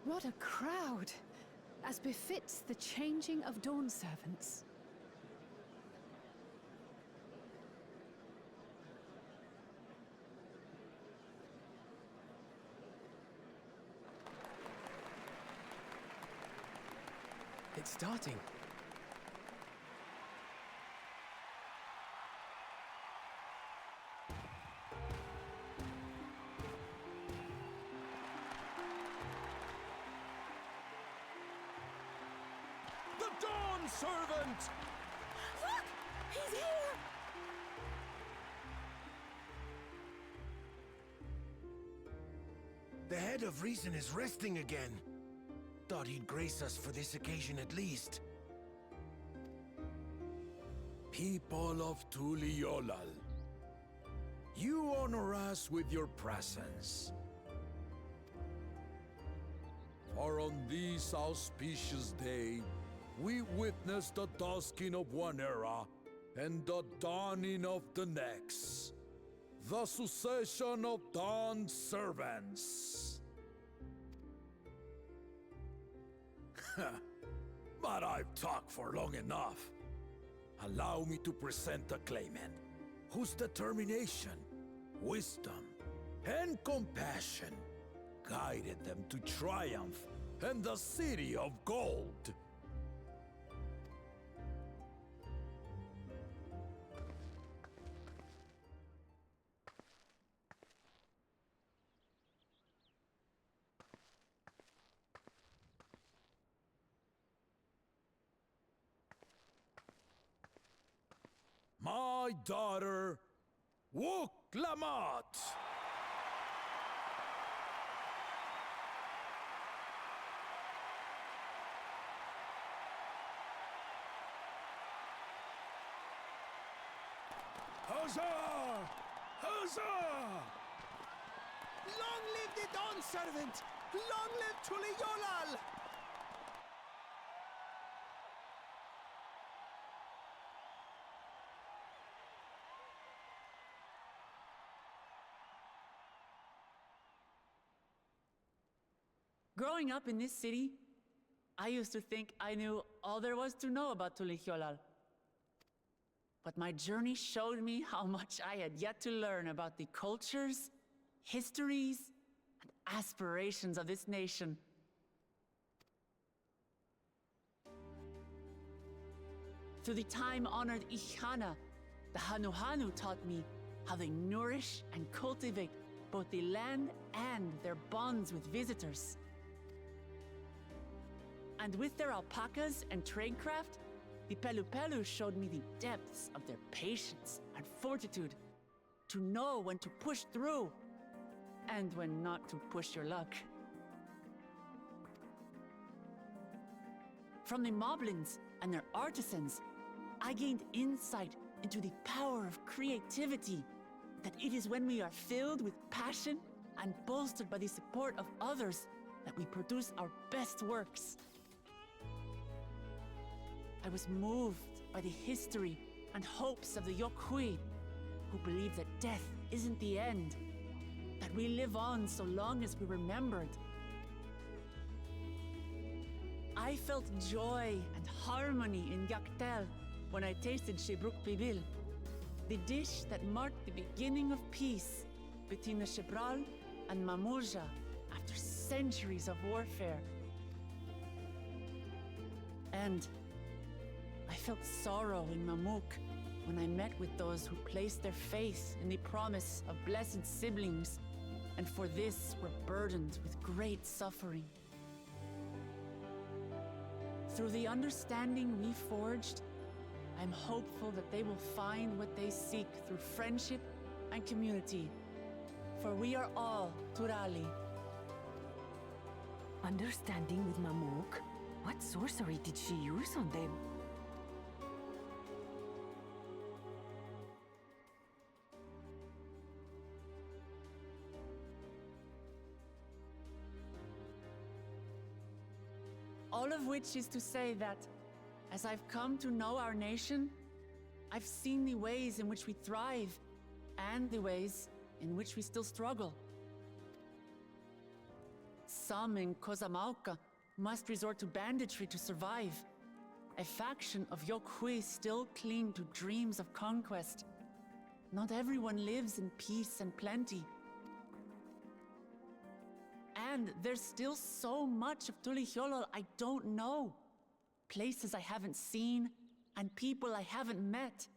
What a crowd! As befits the changing of dawn servants. It's starting. The Dawn Servant! Look! He's here! The head of reason is resting again. Thought he'd grace us for this occasion at least. People of Tuliolal, you honor us with your presence. For on this auspicious day, we witness the dusking of one era and the dawning of the next. The succession of Dawn servants. But I've talked for long enough. Allow me to present the claimant, whose determination, wisdom, and compassion guided them to triumph and the City of Gold. My daughter, Wuklamat! Huzzah! Huzzah! Long live the Dawn Servant! Long live Tuliolal! Growing up in this city, I used to think I knew all there was to know about Tuliolal. But my journey showed me how much I had yet to learn about the cultures, histories, and aspirations of this nation. Through the time-honored Ihana, the Hanuhanu taught me how they nourish and cultivate both the land and their bonds with visitors. And with their alpacas and tradecraft, the Pelupelu showed me the depths of their patience and fortitude to know when to push through and when not to push your luck. From the Moblins and their artisans, I gained insight into the power of creativity, that it is when we are filled with passion and bolstered by the support of others that we produce our best works. I was moved by the history and hopes of the Yokhui, who believe that death isn't the end, that we live on so long as we're remembered. I felt joy and harmony in Yaktel when I tasted Shebruk Pibil, the dish that marked the beginning of peace between the Shebral and Mamurja after centuries of warfare. And I felt sorrow in Mamuk when I met with those who placed their faith in the promise of blessed siblings, and for this were burdened with great suffering. Through the understanding we forged, I'm hopeful that they will find what they seek through friendship and community, for we are all Turali. Understanding with Mamuk? What sorcery did she use on them? All of which is to say that, as I've come to know our nation, I've seen the ways in which we thrive and the ways in which we still struggle. some in Kozamauka must resort to banditry to survive. A faction of Yokhui still cling to dreams of conquest. Not everyone lives in peace and plenty. And there's still so much of Tulihyolol I don't know. Places I haven't seen, and people I haven't met.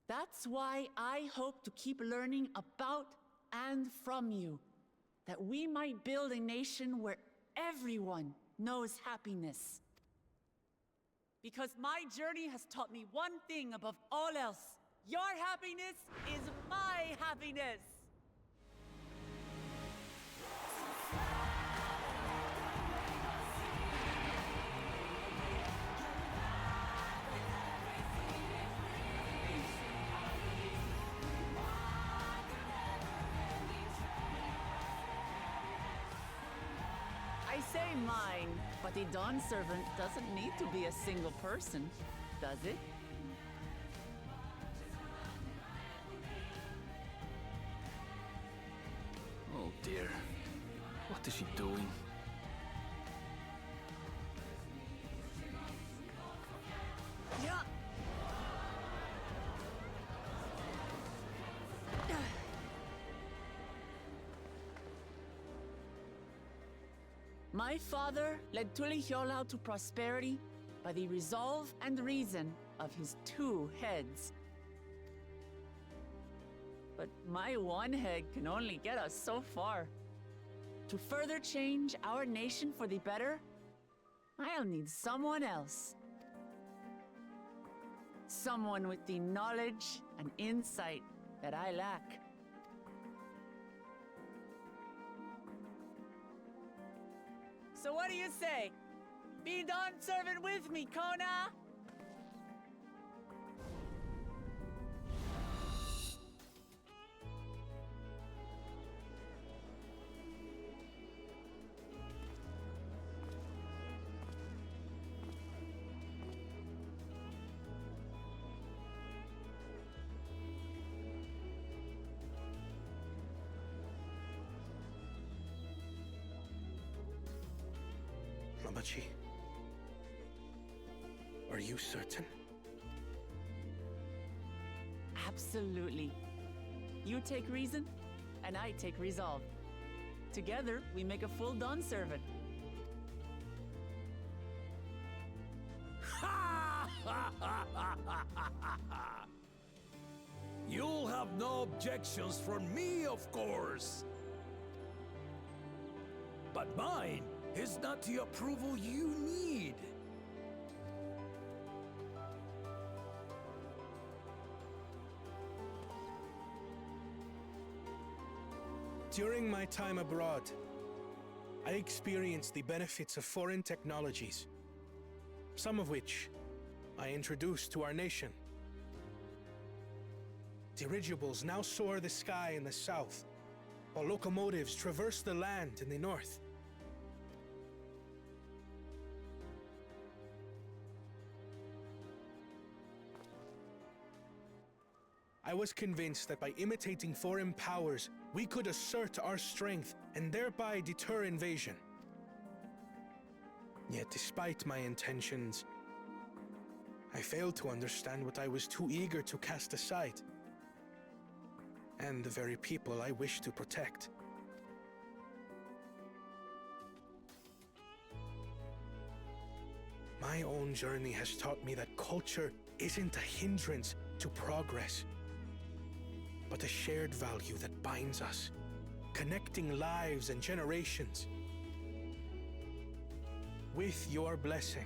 That's why I hope to keep learning about and from you, that we might build a nation where everyone knows happiness. Because my journey has taught me one thing above all else. Your happiness is my happiness! I say mine, but the Dawn Servant doesn't need to be a single person, does it? Oh dear. What is she doing? Yeah. My father led Tulihyolal to prosperity by the resolve and reason of his 2 heads. But my one head can only get us so far. To further change our nation for the better, I'll need someone else. Someone with the knowledge and insight that I lack. So what do you say? Be Dawn Servant with me, Kona! Mamachi, are you certain? Absolutely. You take reason, and I take resolve. Together, we make a full Dawn Servant. You'll have no objections from me, of course. But mine is not the approval you need. During my time abroad, I experienced the benefits of foreign technologies, some of which I introduced to our nation. Dirigibles now soar the sky in the south, while locomotives traverse the land in the north. I was convinced that by imitating foreign powers, we could assert our strength and thereby deter invasion. Yet despite my intentions, I failed to understand what I was too eager to cast aside, and the very people I wish to protect. My own journey has taught me that culture isn't a hindrance to progress, but a shared value that binds us, connecting lives and generations. With your blessing,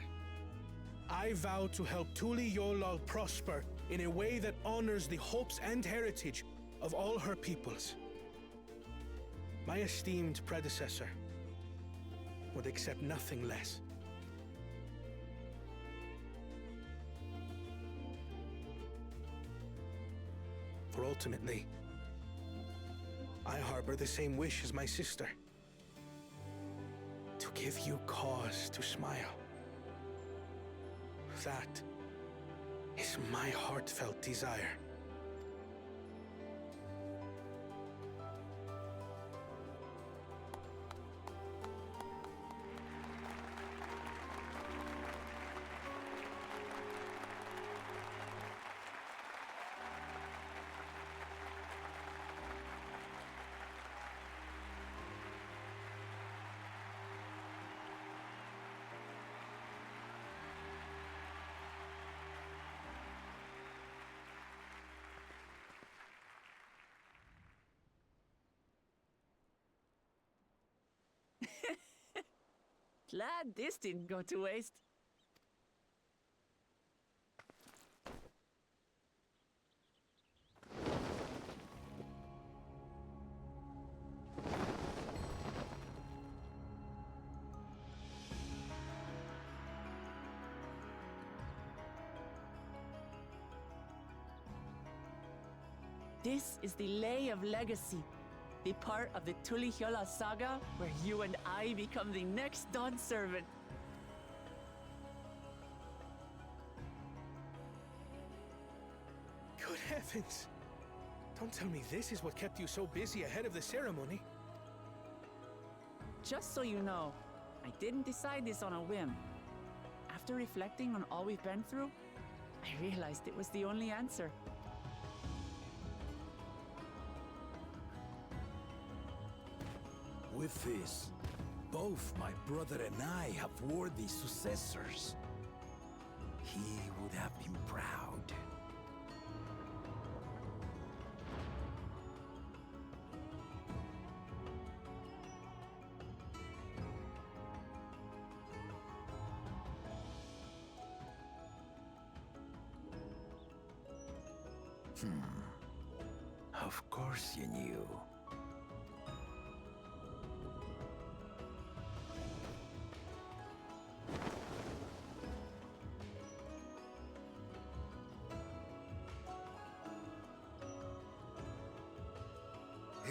I vow to help Tulihyolal prosper in a way that honors the hopes and heritage of all her peoples. My esteemed predecessor would accept nothing less. For ultimately, I harbor the same wish as my sister. To give you cause to smile. That is my heartfelt desire. Glad this didn't go to waste. This is the Lay of Legacy, the part of the Tulihyola saga where you and I become the next Dawn servant. Good heavens! Don't tell me this is what kept you so busy ahead of the ceremony. Just so you know, I didn't decide this on a whim. After reflecting on all we've been through, I realized it was the only answer. With this, both my brother and I have worthy successors. He would have been proud. Of course you knew.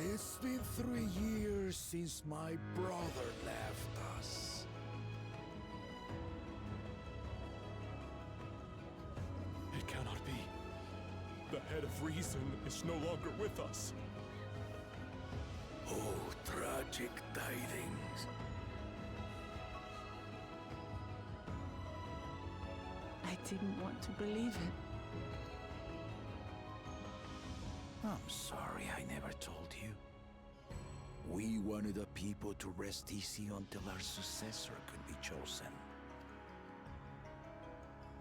It's been 3 years since my brother left us. It cannot be. The head of reason is no longer with us. Oh, tragic tidings. I didn't want to believe it. I'm sorry I never told you. We wanted the people to rest easy until our successor could be chosen.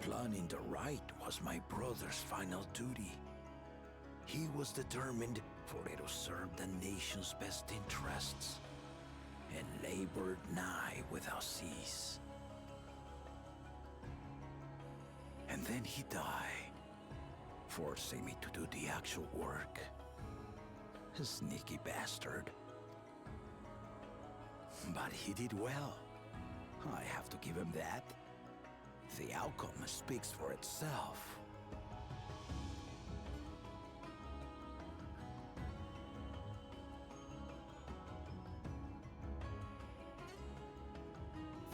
Planning the rite was my brother's final duty. He was determined for it to serve the nation's best interests, and labored nigh without cease. And then he died, forcing me to do the actual work. A sneaky bastard. But he did well. I have to give him that. The outcome speaks for itself.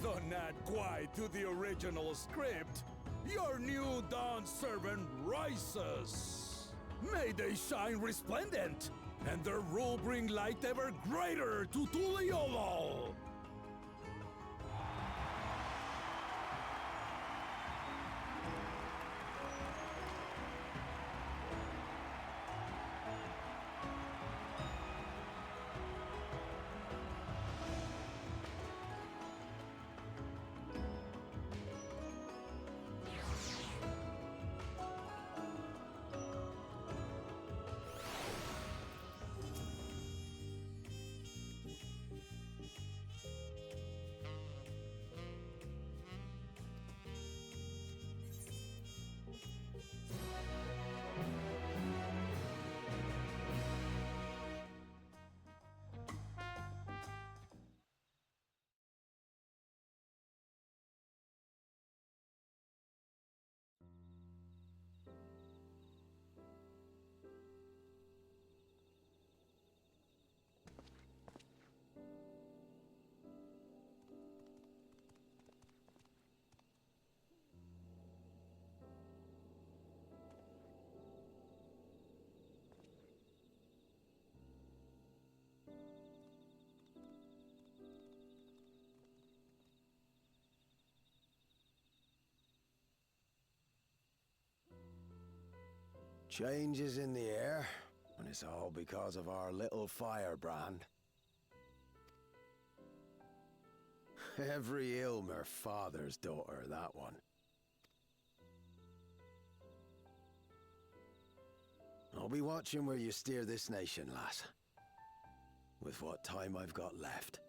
Though not quite to the original script, your new Dawn servant rises. May they shine resplendent, and their rule bring light ever greater to Tulihyola. Change is in the air, and it's all because of our little firebrand. Every Ilmer father's daughter, that one. I'll be watching where you steer this nation, lass. With what time I've got left.